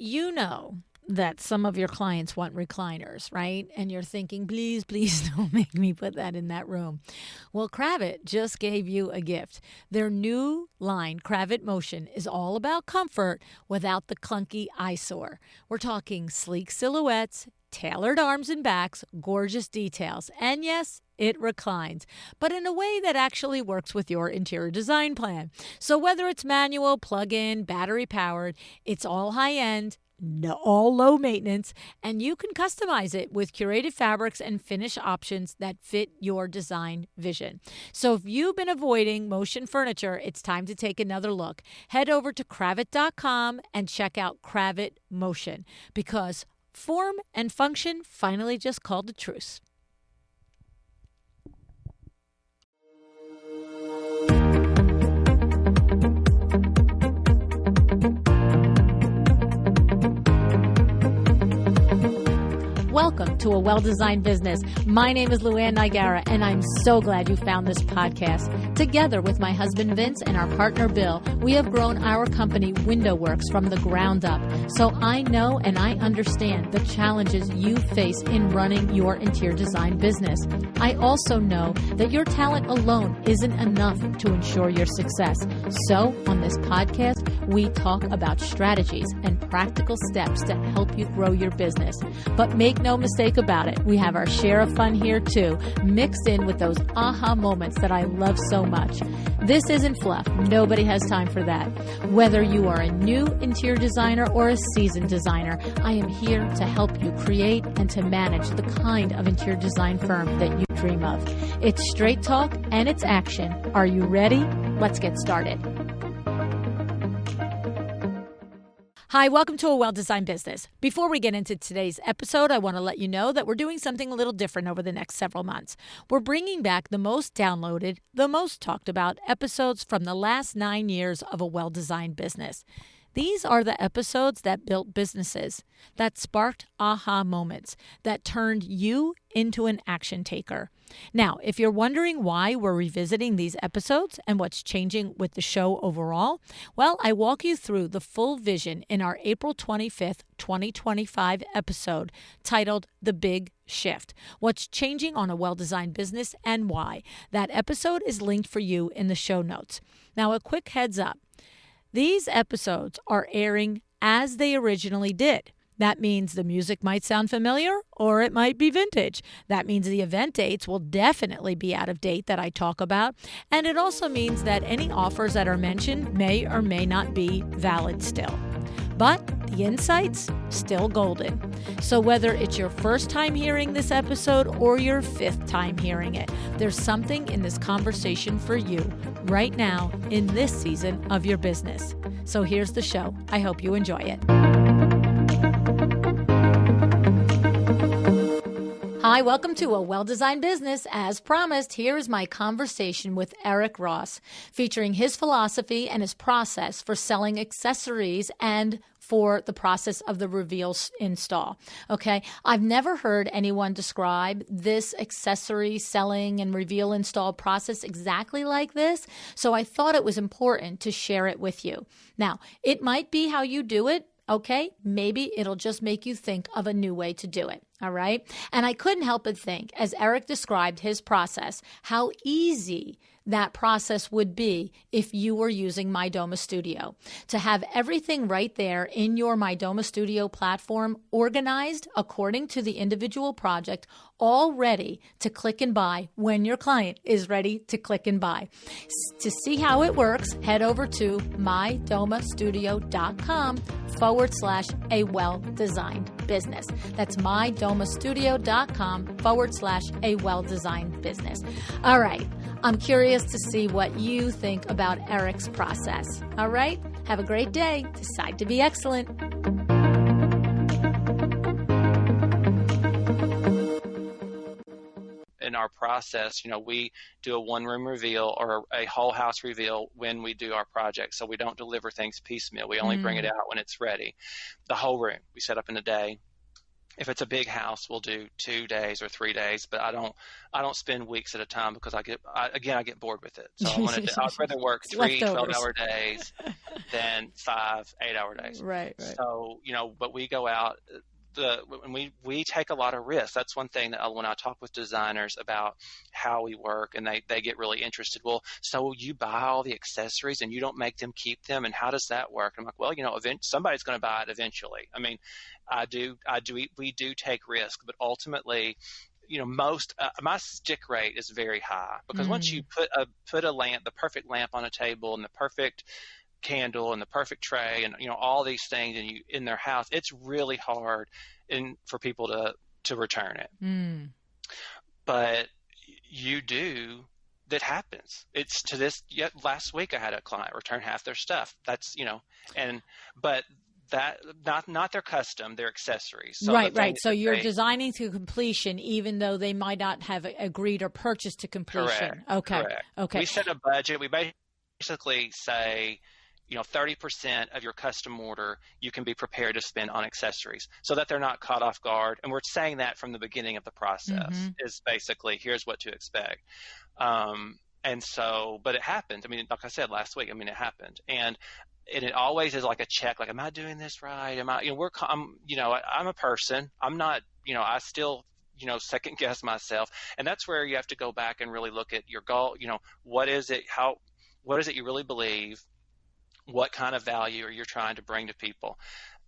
You know that some of your clients want recliners, right? And you're thinking, please, please don't make me put that in that room. Well, Kravit just gave you a gift. Their new line, Kravit Motion, is all about comfort without the clunky eyesore. We're talking sleek silhouettes, tailored arms and backs, gorgeous details, and yes, it reclines, but in a way that actually works with your interior design plan. So whether it's manual, plug-in, battery-powered, it's all high-end, no, all low maintenance, and you can customize it with curated fabrics and finish options that fit your design vision. So if you've been avoiding motion furniture, it's time to take another look. Head over to Kravit.com and check out Kravit Motion, because form and function finally just called a truce. Welcome to A Well-Designed Business. My name is Luann Nigara, and I'm so glad you found this podcast. Together with my husband Vince and our partner Bill, we have grown our company Window Works from the ground up. So I know and I understand the challenges you face in running your interior design business. I also know that your talent alone isn't enough to ensure your success. So on this podcast, we talk about strategies and practical steps to help you grow your business. But make no mistake about it, we have our share of fun here too, mixed in with those aha moments that I love so much. This isn't fluff. Nobody has time for that. Whether you are a new interior designer or a seasoned designer, I am here to help you create and to manage the kind of interior design firm that you dream of. It's straight talk and it's action. Are you ready? Let's get started. Hi, welcome to A Well-Designed Business. Before we get into today's episode, I want to let you know that we're doing something a little different over the next several months. We're bringing back the most downloaded, the most talked about episodes from the last 9 years of A Well-Designed Business. These are the episodes that built businesses, that sparked aha moments, that turned you into an action taker. Now, if you're wondering why we're revisiting these episodes and what's changing with the show overall, well, I walk you through the full vision in our April 25th, 2025 episode titled The Big Shift, What's Changing on a Well-Designed Business and Why. That episode is linked for you in the show notes. Now, a quick heads up. These episodes are airing as they originally did. That means the music might sound familiar or it might be vintage. That means the event dates will definitely be out of date that I talk about. And it also means that any offers that are mentioned may or may not be valid still. But the insights, still golden. So whether it's your first time hearing this episode or your fifth time hearing it, there's something in this conversation for you right now in this season of your business. So here's the show. I hope you enjoy it. Hi, welcome to A Well-Designed Business. As promised, here is my conversation with Eric Ross, featuring his philosophy and his process for selling accessories and for the process of the reveal install. Okay, I've never heard anyone describe this accessory selling and reveal install process exactly like this, so I thought it was important to share it with you. Now, it might be how you do it. Okay, maybe it'll just make you think of a new way to do it. All right. And I couldn't help but think, as Eric described his process, how easy that process would be if you were using MyDoma Studio. To have everything right there in your MyDoma Studio platform organized according to the individual project, all ready to click and buy when your client is ready to click and buy. To see how it works, head over to mydomastudio.com/a well-designed business. That's mydomastudio.com/a well-designed business. All right. I'm curious to see what you think about Eric's process. All right? Have a great day. Decide to be excellent. In our process, we do a one-room reveal or a whole house reveal when we do our project. So we don't deliver things piecemeal. We only bring it out when it's ready. The whole room we set up in a day. If it's a big house, we'll do 2 days or 3 days, but I don't spend weeks at a time because I get bored with it. So I'd rather work It's three leftovers. 12-hour days than 5 8-hour days. Right, right. So, but we go out, when we take a lot of risks. That's one thing that when I talk with designers about how we work, and they get really interested. Well, so you buy all the accessories and you don't make them keep them, and how does that work? I'm like, well, somebody's going to buy it eventually. I mean, we do take risk, but ultimately, most my stick rate is very high, because once you put a lamp, the perfect lamp on a table, and the perfect candle and the perfect tray, and all these things in their house, it's really hard for people to return it. But that happens. It's to this yet last week I had a client return half their stuff. That's but that not their custom, their accessories. So right. So you're designing to completion, even though they might not have agreed or purchased to completion. Correct. Okay. We set a budget. We basically say, 30% of your custom order you can be prepared to spend on accessories, so that they're not caught off guard. And we're saying that from the beginning of the process, is basically, here's what to expect. And so, but it happened. I mean, like I said last week, it happened. And it always is like a check, like, am I doing this right? I'm a person. I'm not, I still, second guess myself. And that's where you have to go back and really look at your goal. What is it you really believe? What kind of value are you trying to bring to people,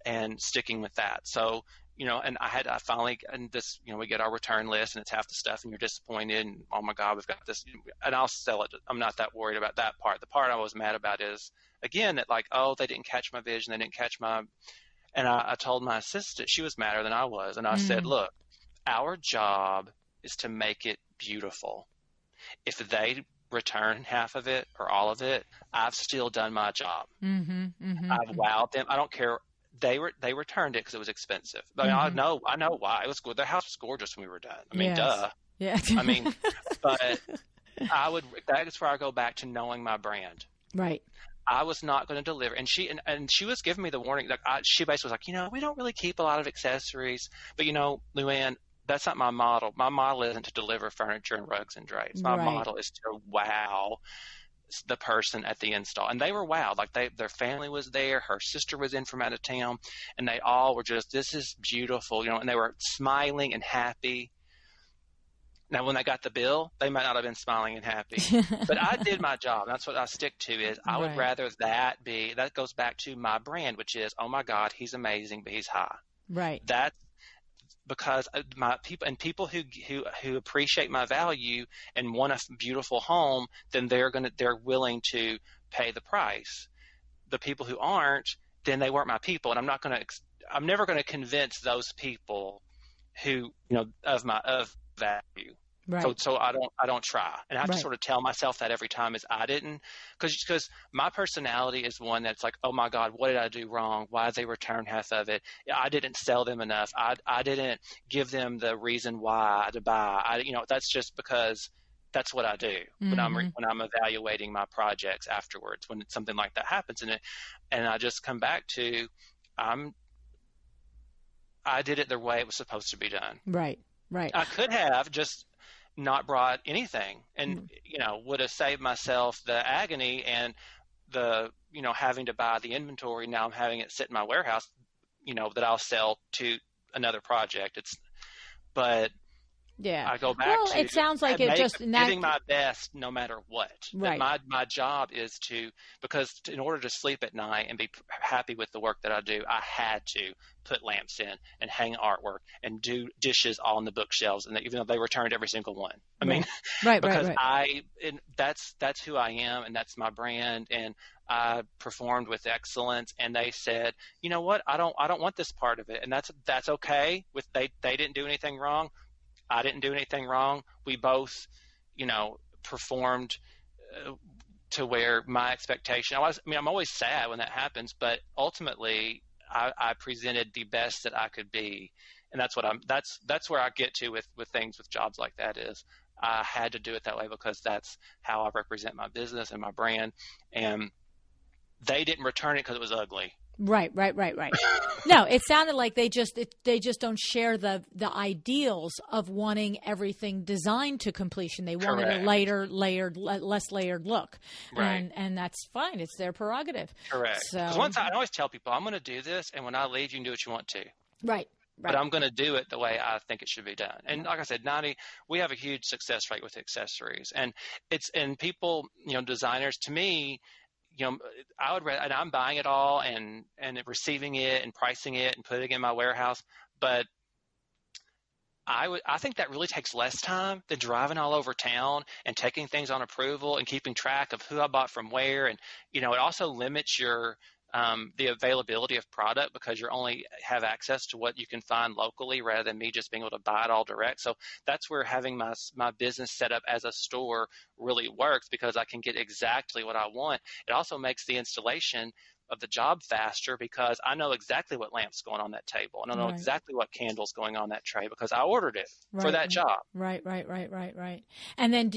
and sticking with that. So, and I finally, and this, we get our return list, and it's half the stuff, and you're disappointed, and oh my God, we've got this, and I'll sell it. I'm not that worried about that part. The part I was mad about is, again, that, like, oh, they didn't catch my vision. They didn't catch and I told my assistant, she was madder than I was. And I said, look, our job is to make it beautiful. If they return half of it or all of it, I've still done my job. I've wowed them. I don't care. They returned it because it was expensive. I know why. It was good. Their house was gorgeous when we were done. Duh. Yeah. But that's where I go back to knowing my brand. Right. I was not going to deliver. And she was giving me the warning. She basically was like, we don't really keep a lot of accessories, but Luann, that's not my model. My model isn't to deliver furniture and rugs and drapes. My model is to wow the person at the install. And they were wowed. Like, their family was there. Her sister was in from out of town, and they all were just, this is beautiful, and they were smiling and happy. Now, when they got the bill, they might not have been smiling and happy, but I did my job. That's what I stick to is I would rather that goes back to my brand, which is, oh my God, he's amazing, but he's high. Right. That's because my people who appreciate my value and want a beautiful home, then they're willing to pay the price. The people who aren't, then they weren't my people, and I'm never going to convince those people who, of value. Right. So I don't try, and I have to sort of tell myself that every time is I didn't, because my personality is one that's like, oh my God, what did I do wrong? Why did they return half of it? I didn't sell them enough. I didn't give them the reason why to buy. That's just because that's what I do when I'm evaluating my projects afterwards, when something like that happens, and I just come back to I did it the way it was supposed to be done. Right. I could have just not brought anything, and would have saved myself the agony and the having to buy the inventory. Now I'm having it sit in my warehouse, that I'll sell to another project. But I go back to it sounds like giving my best no matter what. Right. My job is because in order to sleep at night and be happy with the work that I do, I had to put lamps in and hang artwork and do dishes on the bookshelves, and even though they returned every single one. Because that's who I am, and that's my brand, and I performed with excellence, and they said, you know what, I don't want this part of it, and that's okay. They didn't do anything wrong. I didn't do anything wrong. We both, performed to where my expectation. I'm always sad when that happens, but ultimately, I presented the best that I could be, and that's where I get to with things, with jobs like that. Is I had to do it that way because that's how I represent my business and my brand, and they didn't return it because it was ugly. Right. No, it sounded like they just don't share the ideals of wanting everything designed to completion. They wanted a Correct. lighter, layered, less layered look, Right. and that's fine. It's their prerogative. Correct. Because So, I always tell people, I'm going to do this, and when I leave, you can do what you want to. right. But I'm going to do it the way I think it should be done. And like I said, we have a huge success rate with accessories, and people, designers, to me, I would rather, and I'm buying it all and receiving it and pricing it and putting it in my warehouse. But I think that really takes less time than driving all over town and taking things on approval and keeping track of who I bought from where. And, it also limits the availability of product, because you only have access to what you can find locally rather than me just being able to buy it all direct. So that's where having my business set up as a store really works, because I can get exactly what I want. It also makes the installation of the job faster, because I know exactly what lamp's going on that table, and I know Right. exactly what candle's going on that tray, because I ordered it for that job. Right. And then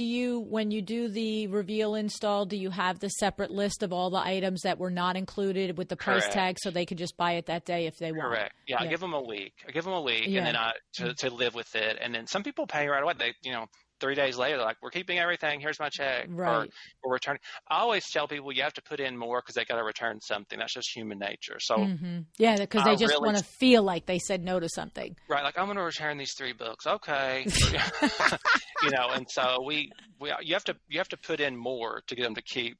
when you do the reveal install, do you have the separate list of all the items that were not included with the price Correct. tag, so they could just buy it that day if they want? Correct. Yeah, I give them a week. Yeah. And then to live with it. And then some people pay right away. They, 3 days later, they're like, we're keeping everything. Here's my check. Right. Or we're returning. I always tell people you have to put in more, because they got to return something. That's just human nature. So yeah, because they just really want to feel like they said no to something. right, like, I'm going to return these 3 books. Okay. And so you have to put in more to get them to keep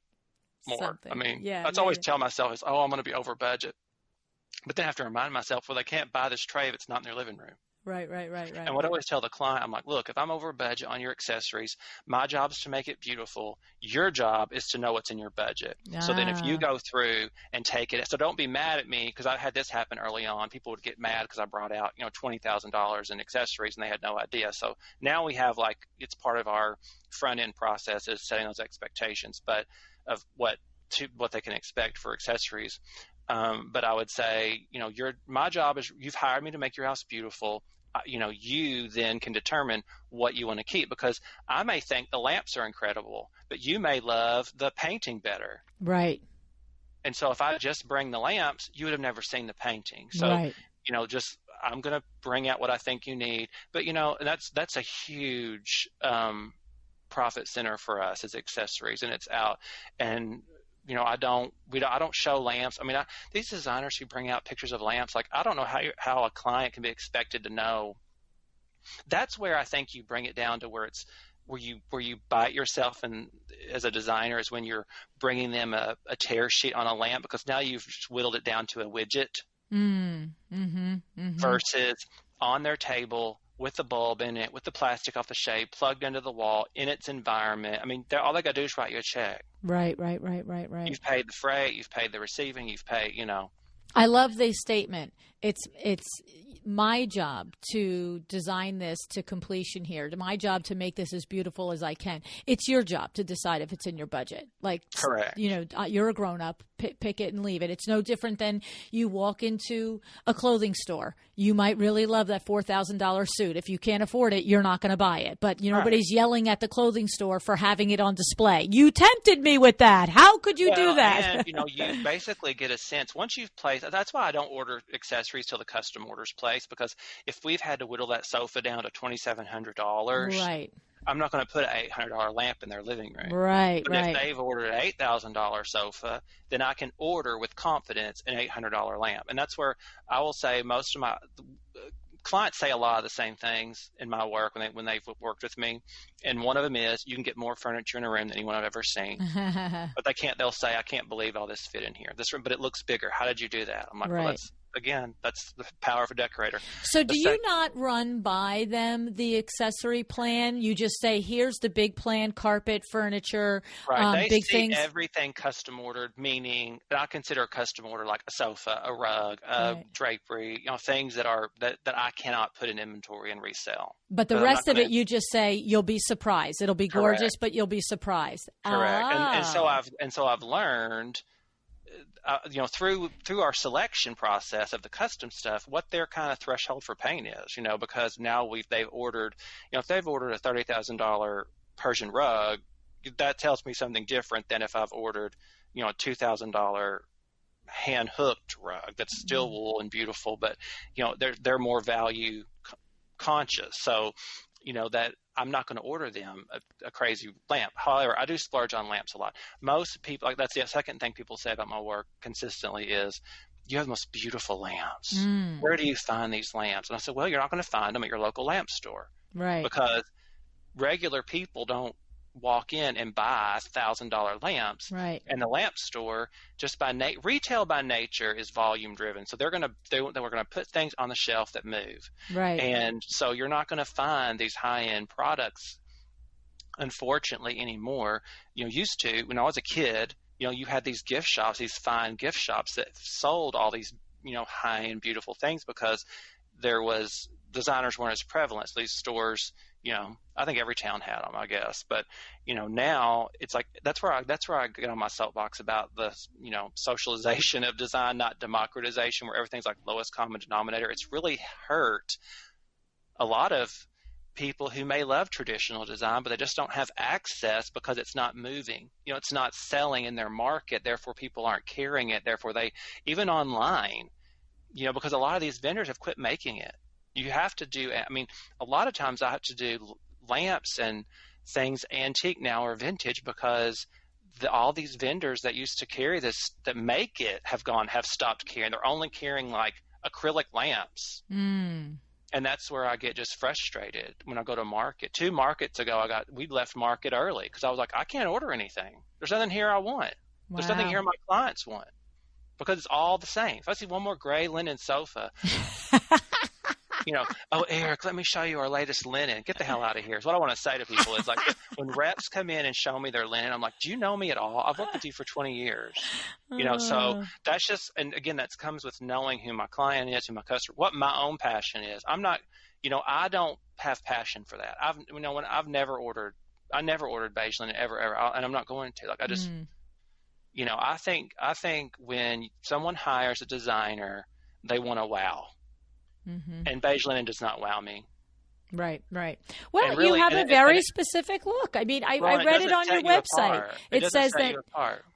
more. Something. I mean, Yeah, that's always tell myself is, I'm going to be over budget. But then I have to remind myself, well, they can't buy this tray if it's not in their living room. Right. And what I always tell the client, I'm like, look, if I'm over budget on your accessories, my job is to make it beautiful. Your job is to know what's in your budget. So then if you go through and take it, so don't be mad at me, because I had this happen early on. People would get mad because I brought out, $20,000 in accessories, and they had no idea. So now we have, it's part of our front end process is setting those expectations, but of what they can expect for accessories. But I would say, my job is, you've hired me to make your house beautiful. You then can determine what you want to keep, because I may think the lamps are incredible, but you may love the painting better. Right. And so if I just bring the lamps, you would have never seen the painting. So, I'm going to bring out what I think you need. But, that's a huge profit center for us as accessories, and it's out. And I don't show lamps. I mean, these designers who bring out pictures of lamps, I don't know how a client can be expected to know. That's where I think you bring it down to where you bite yourself, and as a designer, is when you're bringing them a tear sheet on a lamp, because now you've whittled it down to a widget versus on their table with the bulb in it, with the plastic off the shade, plugged into the wall, in its environment. I mean, all they got to do is write you a check. Right. You've paid the freight, you've paid the receiving, you've paid, I love the statement. It's my job to design this to completion here. My job to make this as beautiful as I can. It's your job to decide if it's in your budget. Correct. You're a grown up. Pick it and leave it. It's no different than you walk into a clothing store. You might really love that $4,000 suit. If you can't afford it, you're not going to buy it. But nobody's yelling at the clothing store for having it on display. You tempted me with that. How could you do that? And you basically get a sense once you've placed. That's why I don't order accessories till the custom orders place, because if we've had to whittle that sofa down to $2,700, right, I'm not going to put an $800 lamp in their living room. Right. If they've ordered an $8,000 sofa, then I can order with confidence an $800 lamp. And that's where I will say most of my clients say a lot of the same things in my work when they've worked with me. And one of them is, you can get more furniture in a room than anyone I've ever seen. But they'll say, I can't believe all this fit in here. This room, but it looks bigger. How did you do that? I'm like, well, that's the power of a decorator. So do you not run by them the accessory plan? You just say, here's the big plan, carpet, furniture, right. They big see things. Everything custom ordered, meaning I consider a custom order like a sofa, a rug, drapery, things that I cannot put in inventory and resell. But the rest of it, you just say, you'll be surprised. It'll be gorgeous, but you'll be surprised. Correct. And so I've learned, through our selection process of the custom stuff, what their kind of threshold for pain is, because now they've ordered, if they've ordered a $30,000 Persian rug, that tells me something different than if I've ordered, a $2,000 hand hooked rug that's still wool and beautiful, but they're more value conscious. So that I'm not going to order them a crazy lamp. However, I do splurge on lamps a lot. Most people, like, that's the second thing people say about my work consistently is, you have the most beautiful lamps. Where do you find these lamps? And I said, well, you're not going to find them at your local lamp store. Right. Because regular people don't walk in and buy $1,000 lamps. Right. And the lamp store, just retail by nature is volume driven. So we're going to put things on the shelf that move. Right. And so you're not going to find these high-end products, unfortunately, anymore. Used to, when I was a kid, you had these gift shops, these fine gift shops that sold all these, high-end beautiful things because designers weren't as prevalent. So these stores, I think every town had them, I guess. But, now it's like, that's where I get on my soapbox about the, socialization of design, not democratization, where everything's like lowest common denominator. It's really hurt a lot of people who may love traditional design, but they just don't have access because it's not moving. It's not selling in their market. Therefore, people aren't carrying it. Therefore, even online, because a lot of these vendors have quit making it. You have to do, a lot of times I have to do lamps and things antique now or vintage because all these vendors that used to carry this, that make it, have stopped carrying. They're only carrying like acrylic lamps. And that's where I get just frustrated when I go to market. 2 markets ago, we left market early because I was like, I can't order anything. There's nothing here I want. Wow. There's nothing here my clients want because it's all the same. If I see one more gray linen sofa, oh, Eric, let me show you our latest linen. Get the hell out of here. Is what I want to say to people is like, when reps come in and show me their linen, I'm like, do you know me at all? I've worked with you for 20 years. So that's just, and again, that comes with knowing who my client is, who my customer, what my own passion is. I'm not, I don't have passion for that. I never ordered beige linen ever, and I'm not going to. Like, I just, I think when someone hires a designer, they want to wow. And beige linen does not wow me. Right. Well, really, you have a very specific look. I read it on your website. It says that.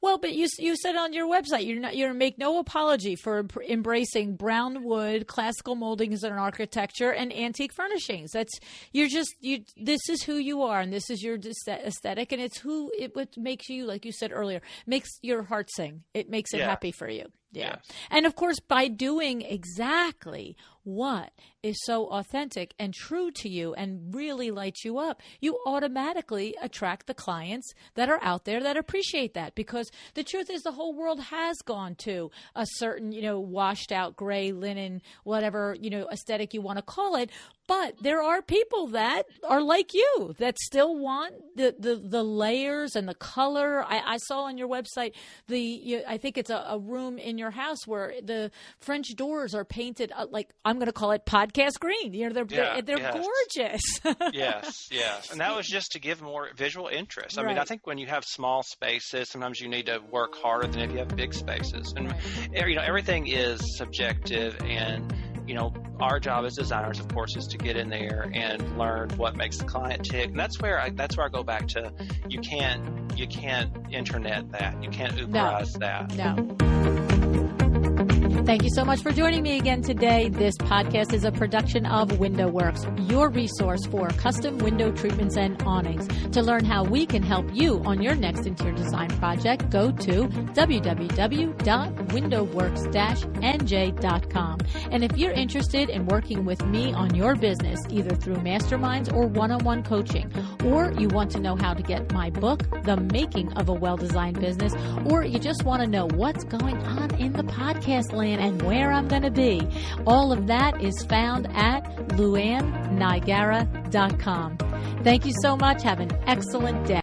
Well, but you said on your website you're make no apology for embracing brown wood, classical moldings and architecture, and antique furnishings. This is who you are, and this is your aesthetic, and it's what makes you, like you said earlier, makes your heart sing. It makes it happy for you. Yeah. Yes. And of course, by doing exactly what is so authentic and true to you and really lights you up, you automatically attract the clients that are out there that appreciate that. Because the truth is, the whole world has gone to a certain, washed out gray linen, whatever, aesthetic you want to call it. But there are people that are like you that still want the layers and the color. I saw on your website I think it's a room in your house where the French doors are painted like, I'm going to call it podcast green. They're gorgeous. Yes, and that was just to give more visual interest. I think when you have small spaces, sometimes you need to work harder than if you have big spaces. And everything is subjective, and our job as designers, of course, is to get in there and learn what makes the client tick. And that's where I go back to, you can't internet that. You can't Uberize that. No. Thank you so much for joining me again today. This podcast is a production of WindowWorks, your resource for custom window treatments and awnings. To learn how we can help you on your next interior design project, go to www.windowworks-nj.com. And if you're interested in working with me on your business, either through masterminds or one-on-one coaching, or you want to know how to get my book, The Making of a Well-Designed Business, or you just want to know what's going on in the podcast land and where I'm going to be, all of that is found at luannigara.com. Thank you so much. Have an excellent day.